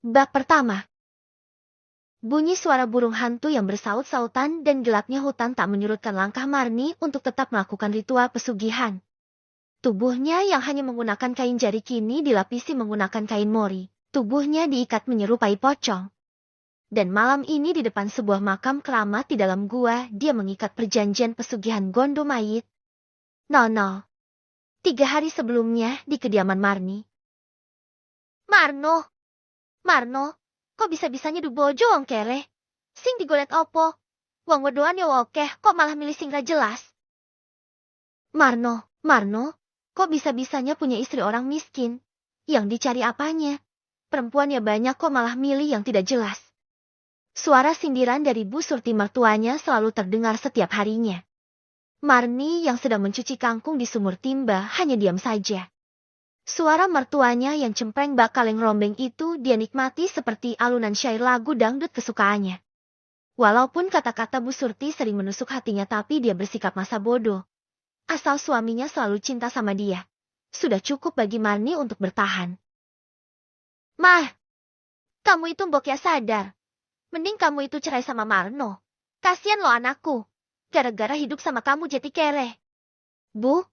Bab pertama. Bunyi suara burung hantu yang bersaut-sautan dan gelapnya hutan tak menyurutkan langkah Marni untuk tetap melakukan ritual pesugihan. Tubuhnya yang hanya menggunakan kain jari kini dilapisi menggunakan kain mori. Tubuhnya diikat menyerupai pocong. Dan malam ini di depan sebuah makam keramat di dalam gua, dia mengikat perjanjian pesugihan Gondo Mayit. 00. 3 hari sebelumnya di kediaman Marni. Marno, kok bisa-bisanya dubojo wong kere? Sing digolet opo? Wong wedoan ya wokeh, kok malah milih sing ra jelas? Marno, kok bisa-bisanya punya istri orang miskin? Yang dicari apanya? Perempuan ya banyak kok malah milih yang tidak jelas. Suara sindiran dari Bu Surti mertuanya selalu terdengar setiap harinya. Marni yang sedang mencuci kangkung di sumur timba hanya diam saja. Suara mertuanya yang cempreng bak kaleng rombeng itu dia nikmati seperti alunan syair lagu dangdut kesukaannya. Walaupun kata-kata Bu Surti sering menusuk hatinya tapi dia bersikap masa bodoh. Asal suaminya selalu cinta sama dia. Sudah cukup bagi Marni untuk bertahan. Mah, kamu itu mbok ya sadar. Mending kamu itu cerai sama Marno. Kasian lo anakku. Gara-gara hidup sama kamu jadi kere. Bu,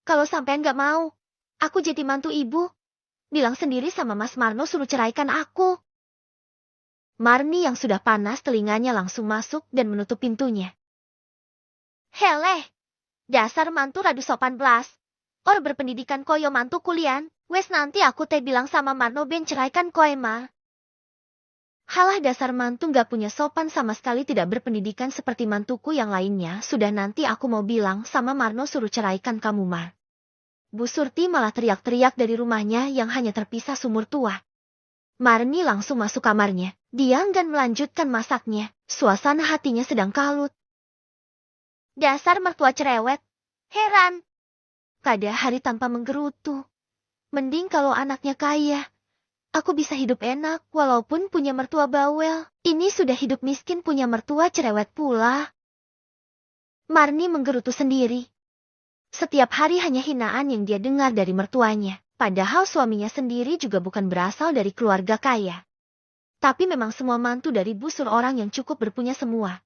kalau sampean gak mau, aku jadi mantu ibu. Bilang sendiri sama Mas Marno suruh ceraikan aku. Marni yang sudah panas telinganya langsung masuk dan menutup pintunya. Heleh, dasar mantu radu sopan belas. Or berpendidikan koyo mantu kulian, wes nanti aku teh bilang sama Marno ben ceraikan koe mah. Halah dasar mantu gak punya sopan sama sekali tidak berpendidikan seperti mantuku yang lainnya. Sudah nanti aku mau bilang sama Marno suruh ceraikan kamu mah. Bu Surti malah teriak-teriak dari rumahnya yang hanya terpisah sumur tua. Marni langsung masuk kamarnya. Dia enggan melanjutkan masaknya. Suasana hatinya sedang kalut. Dasar mertua cerewet. Heran. Kada hari tanpa menggerutu. Mending kalau anaknya kaya. Aku bisa hidup enak walaupun punya mertua bawel. Ini sudah hidup miskin punya mertua cerewet pula. Marni menggerutu sendiri. Setiap hari hanya hinaan yang dia dengar dari mertuanya. Padahal suaminya sendiri juga bukan berasal dari keluarga kaya. Tapi memang semua mantu dari busur orang yang cukup berpunya semua.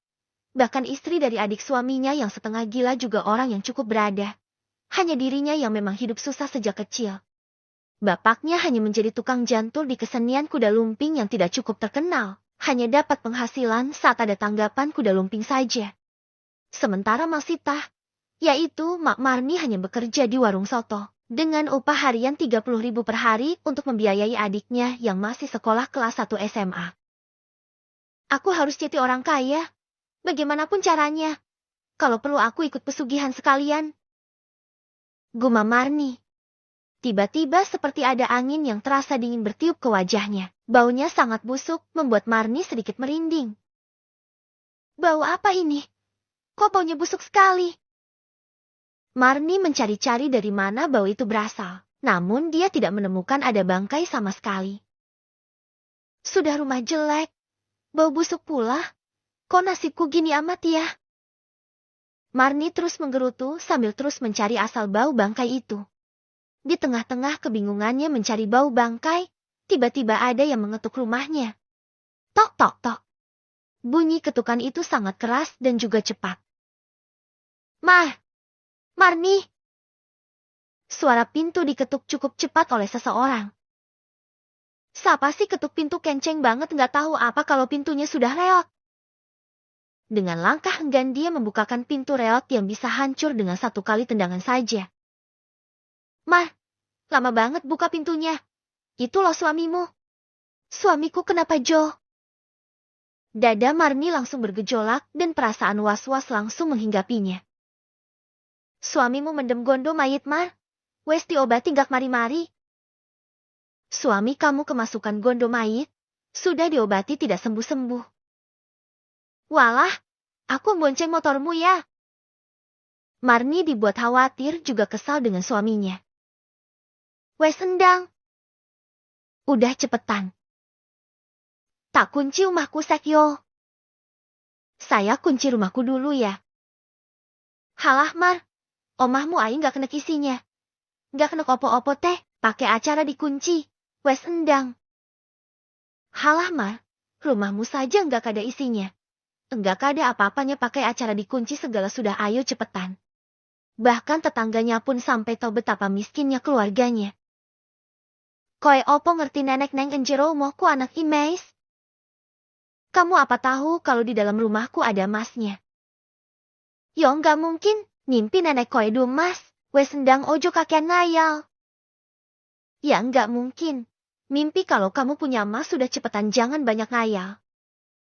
Bahkan istri dari adik suaminya yang setengah gila juga orang yang cukup berada. Hanya dirinya yang memang hidup susah sejak kecil. Bapaknya hanya menjadi tukang jantur di kesenian kuda lumping yang tidak cukup terkenal. Hanya dapat penghasilan saat ada tanggapan kuda lumping saja. Sementara Masitah, yaitu Mak Marni hanya bekerja di warung soto. Dengan upah harian 30.000 per hari untuk membiayai adiknya yang masih sekolah kelas 1 SMA. Aku harus jadi orang kaya. Bagaimanapun caranya. Kalau perlu aku ikut pesugihan sekalian. Gumam Marni. Tiba-tiba seperti ada angin yang terasa dingin bertiup ke wajahnya. Baunya sangat busuk, membuat Marni sedikit merinding. Bau apa ini? Kok baunya busuk sekali? Marni mencari-cari dari mana bau itu berasal. Namun dia tidak menemukan ada bangkai sama sekali. Sudah rumah jelek. Bau busuk pula. Kok nasibku gini amat ya? Marni terus menggerutu sambil terus mencari asal bau bangkai itu. Di tengah-tengah kebingungannya mencari bau bangkai, tiba-tiba ada yang mengetuk rumahnya. Tok tok tok. Bunyi ketukan itu sangat keras dan juga cepat. Marni. Suara pintu diketuk cukup cepat oleh seseorang. Siapa sih ketuk pintu kenceng banget nggak tahu apa kalau pintunya sudah reot. Dengan langkah enggan dia membukakan pintu reot yang bisa hancur dengan satu kali tendangan saja. Lama banget buka pintunya. Itu loh suamimu. Suamiku kenapa Jo? Dada Marni langsung bergejolak dan perasaan was-was langsung menghinggapinya. Suamimu mendem Gondo Mayit Mar? Wes diobati gak mari-mari? Suami kamu kemasukan Gondo Mayit? Sudah diobati tidak sembuh-sembuh. Walah, aku bonceng motormu ya. Marni dibuat khawatir juga kesal dengan suaminya. Wes endang. Udah cepetan. Tak kunci rumahku Sekyo. Saya kunci rumahku dulu ya. Halah Mar, omahmu aing gak kena kisinya. Gak kena opo-opo teh, pakai acara dikunci. Wes endang. Halah Mar, rumahmu saja nggak ada isinya. Enggak ada apa-apanya pakai acara dikunci segala sudah ayo cepetan. Bahkan tetangganya pun sampai tahu betapa miskinnya keluarganya. Koe opo ngerti nenek neng enjero moku anak imais? Kamu apa tahu kalau di dalam rumahku ada emasnya? Yo nggak mungkin, ngimpi nenek koe dumas, wes sendang ojo kakean ngayal. Ya nggak mungkin, mimpi kalau kamu punya emas sudah cepetan jangan banyak ngayal.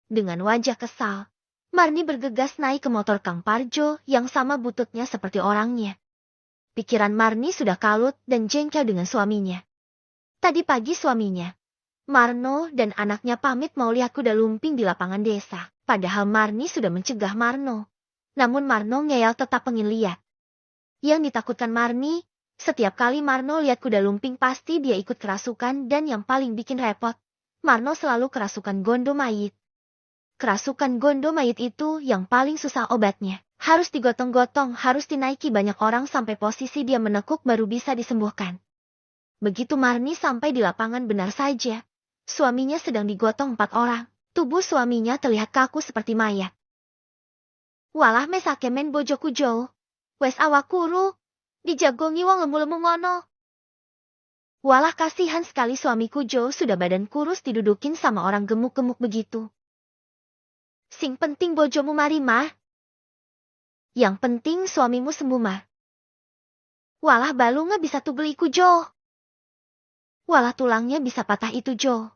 Dengan wajah kesal, Marni bergegas naik ke motor Kang Parjo yang sama bututnya seperti orangnya. Pikiran Marni sudah kalut dan jengkel dengan suaminya. Tadi pagi suaminya, Marno dan anaknya pamit mau lihat kuda lumping di lapangan desa. Padahal Marni sudah mencegah Marno. Namun Marno ngeyel tetap pengen lihat. Yang ditakutkan Marni, setiap kali Marno lihat kuda lumping pasti dia ikut kerasukan dan yang paling bikin repot, Marno selalu kerasukan gondo mayit. Kerasukan gondo mayit itu yang paling susah obatnya. Harus digotong-gotong, harus dinaiki banyak orang sampai posisi dia menekuk baru bisa disembuhkan. Begitu Marni sampai di lapangan benar saja. Suaminya sedang digotong 4 orang. Tubuh suaminya terlihat kaku seperti mayat. Walah mesake men bojoku jo. Wes awakuru. Dijagongi wong lemu-lemu ngono. Walah kasihan sekali suamiku Jo sudah badan kurus didudukin sama orang gemuk-gemuk begitu. Sing penting bojomu mari mah. Yang penting suamimu sembuh mah. Walah balungnya bisa tugeliku Jo. Walah tulangnya bisa patah itu Jo.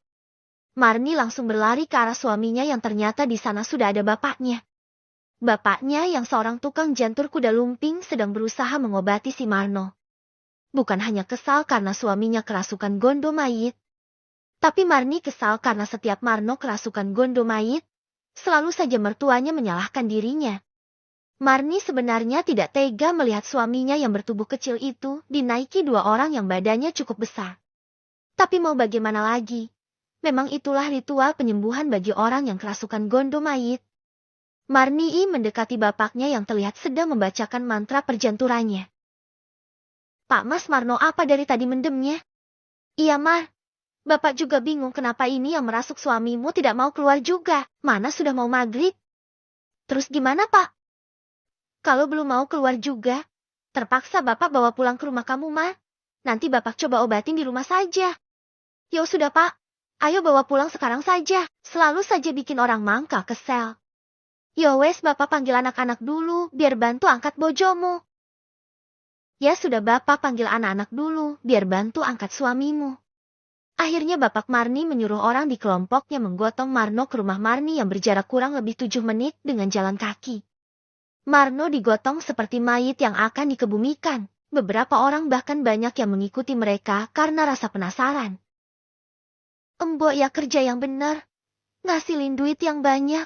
Marni langsung berlari ke arah suaminya yang ternyata di sana sudah ada bapaknya. Bapaknya yang seorang tukang jantur kuda lumping sedang berusaha mengobati si Marno. Bukan hanya kesal karena suaminya kerasukan gondo mayit. Tapi Marni kesal karena setiap Marno kerasukan gondo mayit, selalu saja mertuanya menyalahkan dirinya. Marni sebenarnya tidak tega melihat suaminya yang bertubuh kecil itu dinaiki 2 orang yang badannya cukup besar. Tapi mau bagaimana lagi? Memang itulah ritual penyembuhan bagi orang yang kerasukan gondo mayit. Marni mendekati bapaknya yang terlihat sedang membacakan mantra perjanturannya. Pak Mas Marno apa dari tadi mendemnya? Iya Mar. Bapak juga bingung kenapa ini yang merasuk suamimu tidak mau keluar juga. Mana sudah mau maghrib? Terus gimana Pak? Kalau belum mau keluar juga, terpaksa Bapak bawa pulang ke rumah kamu Mar. Nanti Bapak coba obatin di rumah saja. Ya sudah Pak, ayo bawa pulang sekarang saja. Selalu saja bikin orang mangkal kesel. Ya wes Bapak panggil anak-anak dulu biar bantu angkat bojomu. Ya sudah Bapak panggil anak-anak dulu biar bantu angkat suamimu. Akhirnya Bapak Marni menyuruh orang di kelompoknya menggotong Marno ke rumah Marni yang berjarak kurang lebih 7 menit dengan jalan kaki. Marno digotong seperti mayit yang akan dikebumikan. Beberapa orang bahkan banyak yang mengikuti mereka karena rasa penasaran. Embok ya kerja yang benar. Ngasilin duit yang banyak.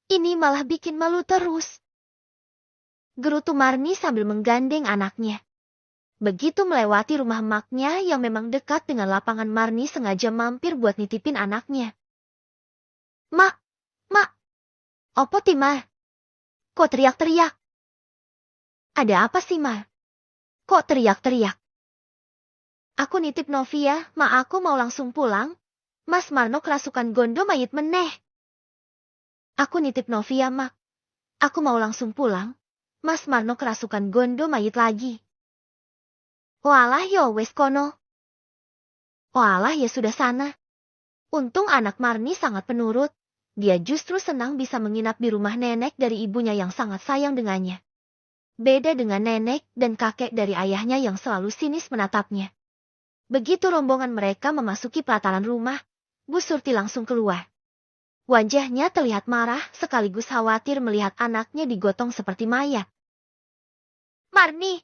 Ini malah bikin malu terus. Gerutu Marni sambil menggandeng anaknya. Begitu melewati rumah maknya yang memang dekat dengan lapangan Marni sengaja mampir buat nitipin anaknya. Mak, opo ti Ma? Kok teriak-teriak? Ada apa sih Ma? Kok teriak-teriak? Aku nitip Novia, Ma aku mau langsung pulang. Mas Marno kerasukan gondo mayit meneh. Aku nitip Novia Mak. Aku mau langsung pulang. Mas Marno kerasukan gondo mayit lagi. Walah yo wes kono. Walah ya sudah sana. Untung anak Marni sangat penurut. Dia justru senang bisa menginap di rumah nenek dari ibunya yang sangat sayang dengannya. Beda dengan nenek dan kakek dari ayahnya yang selalu sinis menatapnya. Begitu rombongan mereka memasuki pelataran rumah, Bu Surti langsung keluar. Wajahnya terlihat marah sekaligus khawatir melihat anaknya digotong seperti mayat. Marni.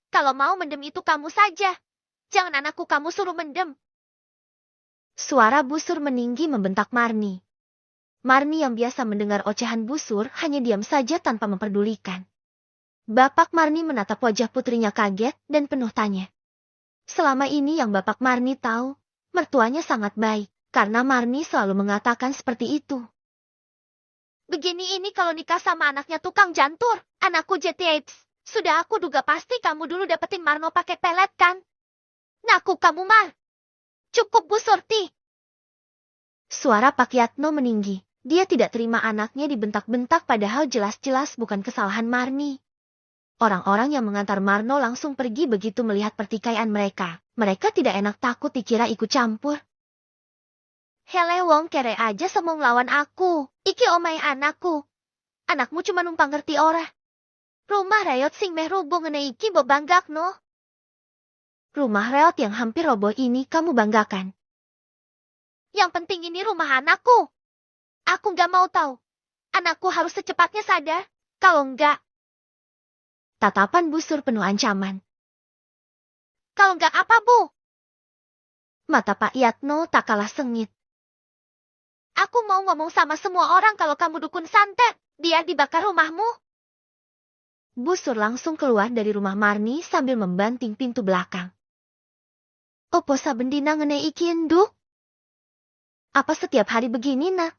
Kalau mau mendem itu kamu saja. Jangan anakku kamu suruh mendem. Suara busur meninggi membentak Marni. Marni yang biasa mendengar ocehan busur hanya diam saja tanpa memperdulikan. Bapak Marni menatap wajah putrinya kaget dan penuh tanya. Selama ini yang Bapak Marni tahu, mertuanya sangat baik, karena Marni selalu mengatakan seperti itu. Begini ini kalau nikah sama anaknya tukang jantur, anakku JTH. Sudah aku duga pasti kamu dulu dapetin Marno pakai pelet kan? Ngaku kamu Mar. Cukup Bu Surti. Suara Pak Yatno meninggi. Dia tidak terima anaknya dibentak-bentak padahal jelas-jelas bukan kesalahan Marni. Orang-orang yang mengantar Marno langsung pergi begitu melihat pertikaian mereka. Mereka tidak enak takut dikira ikut campur. Hele wong kere aja semua ngelawan aku. Iki omai anakku. Anakmu cuma numpang ngerti ora. Rumah reot sing meh rubuh ngene iki mbok banggak no. Rumah reot yang hampir roboh ini kamu banggakan. Yang penting ini rumah anakku. Aku nggak mau tahu. Anakku harus secepatnya sadar. Kalau enggak. Tatapan busur penuh ancaman. Kalau enggak apa, Bu? Mata Pak Yatno tak kalah sengit. Aku mau ngomong sama semua orang kalau kamu dukun santet. Dia dibakar rumahmu. Busur langsung keluar dari rumah Marni sambil membanting pintu belakang. Opo sabendina ngene iki nduk? Apa setiap hari begini nak?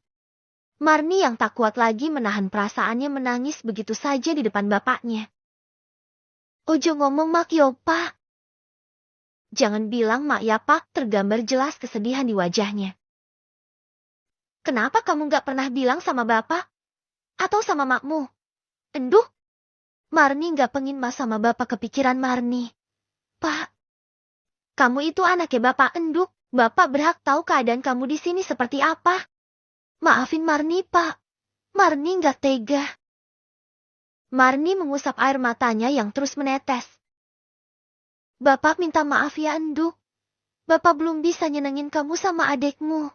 Marni yang tak kuat lagi menahan perasaannya menangis begitu saja di depan bapaknya. Ojo ngomong mak yo pak. Jangan bilang mak ya pak, tergambar jelas kesedihan di wajahnya. Kenapa kamu gak pernah bilang sama bapak? Atau sama makmu? Enduh? Marni gak pengin mas sama bapak kepikiran Marni. Pak, kamu itu anaknya bapak enduk. Bapak berhak tahu keadaan kamu di sini seperti apa. Maafin Marni, Pak. Marni nggak tega. Marni mengusap air matanya yang terus menetes. Bapak minta maaf ya, Enduk. Bapak belum bisa nyenengin kamu sama adekmu.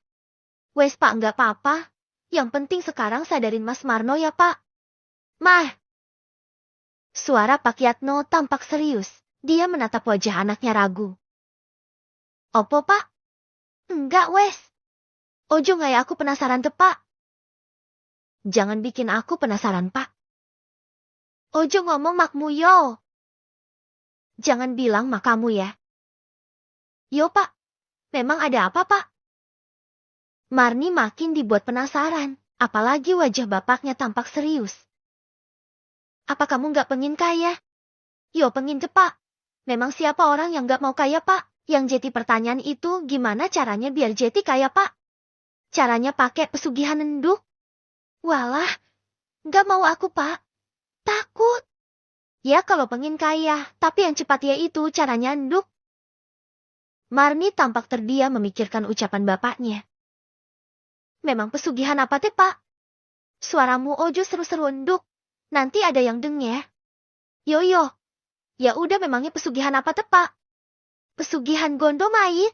Wes, Pak, nggak apa-apa. Yang penting sekarang sadarin Mas Marno ya, Pak. Mah. Suara Pak Yatno tampak serius. Dia menatap wajah anaknya ragu. Opo, Pak? Enggak, wes. Ojo ngaya aku penasaran deh, Pak. Jangan bikin aku penasaran, Pak. Ojo ngomong makmu yo. Jangan bilang mak kamu ya. Yo, Pak. Memang ada apa, Pak? Marni makin dibuat penasaran. Apalagi wajah bapaknya tampak serius. Apa kamu nggak pengin kaya? Yo pengin deh, Pak. Memang siapa orang yang nggak mau kaya, Pak? Yang jadi pertanyaan itu gimana caranya biar jadi kaya, Pak? Caranya pakai pesugihan enduk? Walah, nggak mau aku, Pak. Takut. Ya kalau pengen kaya, tapi yang cepat ya itu caranya enduk. Marni tampak terdiam memikirkan ucapan bapaknya. Memang pesugihan apa teh, Pak? Suaramu ojo seru-seru enduk. Nanti ada yang denger. Yo. Ya udah memangnya pesugihan apa teh, Pak? Pesugihan gondo mayit?